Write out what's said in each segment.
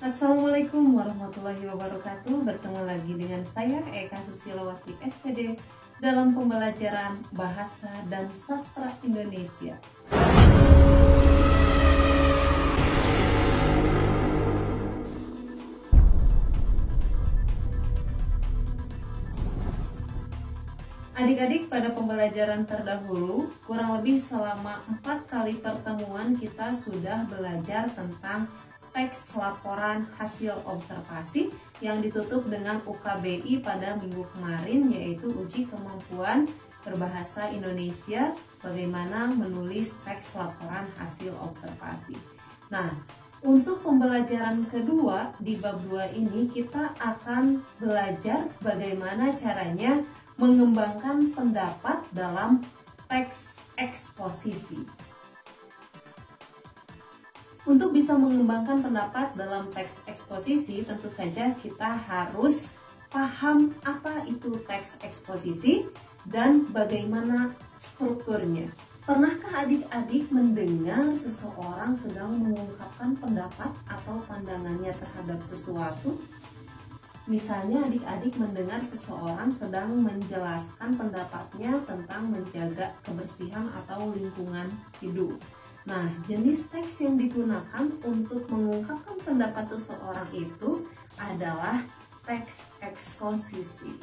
Assalamualaikum warahmatullahi wabarakatuh. Bertemu lagi dengan saya Eka Susilawati SPD dalam pembelajaran Bahasa dan Sastra Indonesia. Adik-adik, pada pembelajaran terdahulu, kurang lebih selama 4 kali pertemuan kita sudah belajar tentang teks laporan hasil observasi yang ditutup dengan UKBI pada minggu kemarin, yaitu uji kemampuan berbahasa Indonesia bagaimana menulis teks laporan hasil observasi. Nah, untuk pembelajaran kedua di bab 2 ini kita akan belajar bagaimana caranya mengembangkan pendapat dalam teks eksposisi. Untuk bisa mengembangkan pendapat dalam teks eksposisi, tentu saja kita harus paham apa itu teks eksposisi dan bagaimana strukturnya. Pernahkah adik-adik mendengar seseorang sedang mengungkapkan pendapat atau pandangannya terhadap sesuatu? Misalnya adik-adik mendengar seseorang sedang menjelaskan pendapatnya tentang menjaga kebersihan atau lingkungan hidup. Nah, jenis teks yang digunakan untuk mengungkapkan pendapat seseorang itu adalah teks eksposisi.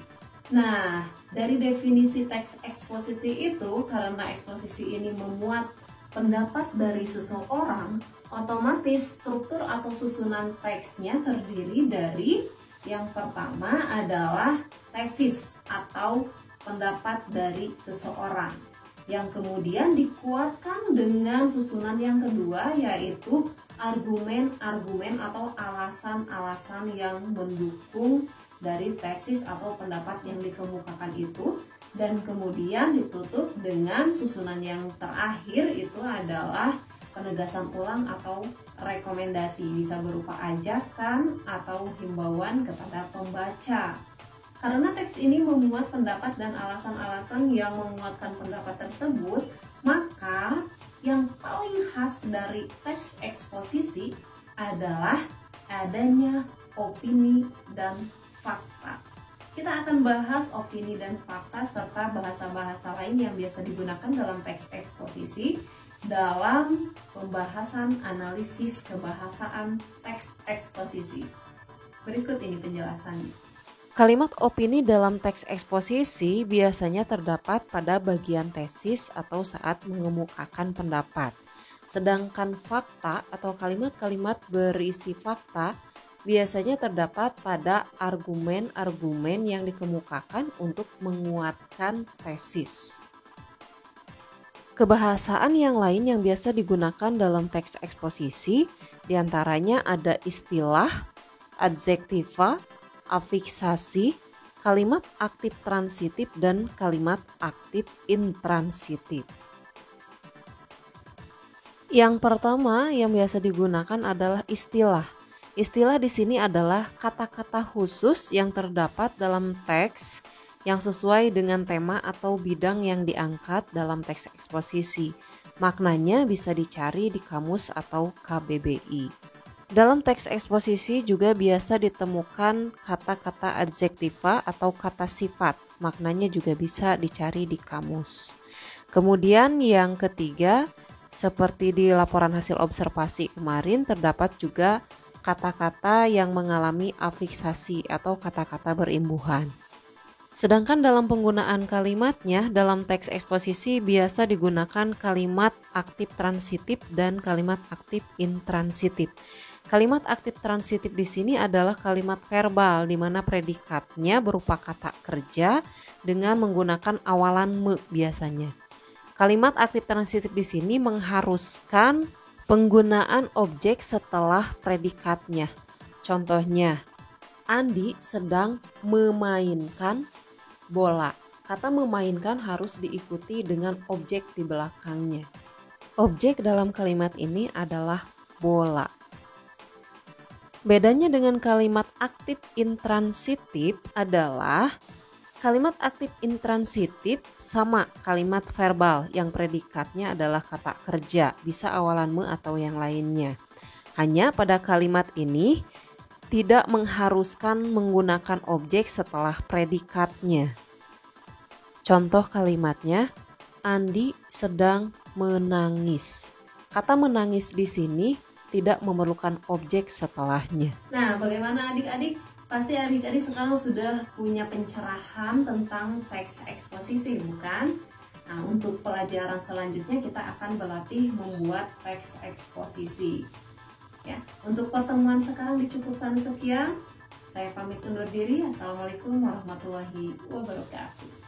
Nah, dari definisi teks eksposisi itu, karena eksposisi ini memuat pendapat dari seseorang, otomatis struktur atau susunan teksnya terdiri dari yang pertama adalah tesis atau pendapat dari seseorang, yang kemudian dikuatkan dengan susunan yang kedua, yaitu argumen-argumen atau alasan-alasan yang mendukung dari tesis atau pendapat yang dikemukakan itu, dan kemudian ditutup dengan susunan yang terakhir, itu adalah penegasan ulang atau rekomendasi, bisa berupa ajakan atau himbauan kepada pembaca. Karena teks ini memuat pendapat dan alasan-alasan yang menguatkan pendapat tersebut, maka yang paling khas dari teks eksposisi adalah adanya opini dan fakta. Kita akan bahas opini dan fakta serta bahasa-bahasa lain yang biasa digunakan dalam teks eksposisi dalam pembahasan analisis kebahasaan teks eksposisi. Berikut ini penjelasannya. Kalimat opini dalam teks eksposisi biasanya terdapat pada bagian tesis atau saat mengemukakan pendapat. Sedangkan fakta atau kalimat-kalimat berisi fakta biasanya terdapat pada argumen-argumen yang dikemukakan untuk menguatkan tesis. Kebahasaan yang lain yang biasa digunakan dalam teks eksposisi diantaranya ada istilah, adjektiva, afiksasi, kalimat aktif transitif, dan kalimat aktif intransitif. Yang pertama yang biasa digunakan adalah istilah. Istilah di sini adalah kata-kata khusus yang terdapat dalam teks yang sesuai dengan tema atau bidang yang diangkat dalam teks eksposisi. Maknanya bisa dicari di kamus atau KBBI. Dalam teks eksposisi juga biasa ditemukan kata-kata adjektiva atau kata sifat. Maknanya juga bisa dicari di kamus. Kemudian yang ketiga, seperti di laporan hasil observasi kemarin, terdapat juga kata-kata yang mengalami afiksasi atau kata-kata berimbuhan. Sedangkan dalam penggunaan kalimatnya, dalam teks eksposisi biasa digunakan kalimat aktif transitif dan kalimat aktif intransitif. Kalimat aktif transitif di sini adalah kalimat verbal di mana predikatnya berupa kata kerja dengan menggunakan awalan me biasanya. Kalimat aktif transitif di sini mengharuskan penggunaan objek setelah predikatnya. Contohnya, Andi sedang memainkan bola. Kata memainkan harus diikuti dengan objek di belakangnya. Objek dalam kalimat ini adalah bola. Bedanya dengan kalimat aktif intransitif adalah kalimat aktif intransitif sama kalimat verbal yang predikatnya adalah kata kerja, bisa awalan me atau yang lainnya. Hanya pada kalimat ini tidak mengharuskan menggunakan objek setelah predikatnya. Contoh kalimatnya, Andi sedang menangis. Kata menangis di sini tidak memerlukan objek setelahnya. Nah, bagaimana adik-adik? Pasti adik-adik sekarang sudah punya pencerahan tentang teks eksposisi, bukan? Nah, untuk pelajaran selanjutnya kita akan berlatih membuat teks eksposisi. Ya, untuk pertemuan sekarang dicukupkan sekian. Saya pamit undur diri. Assalamualaikum warahmatullahi wabarakatuh.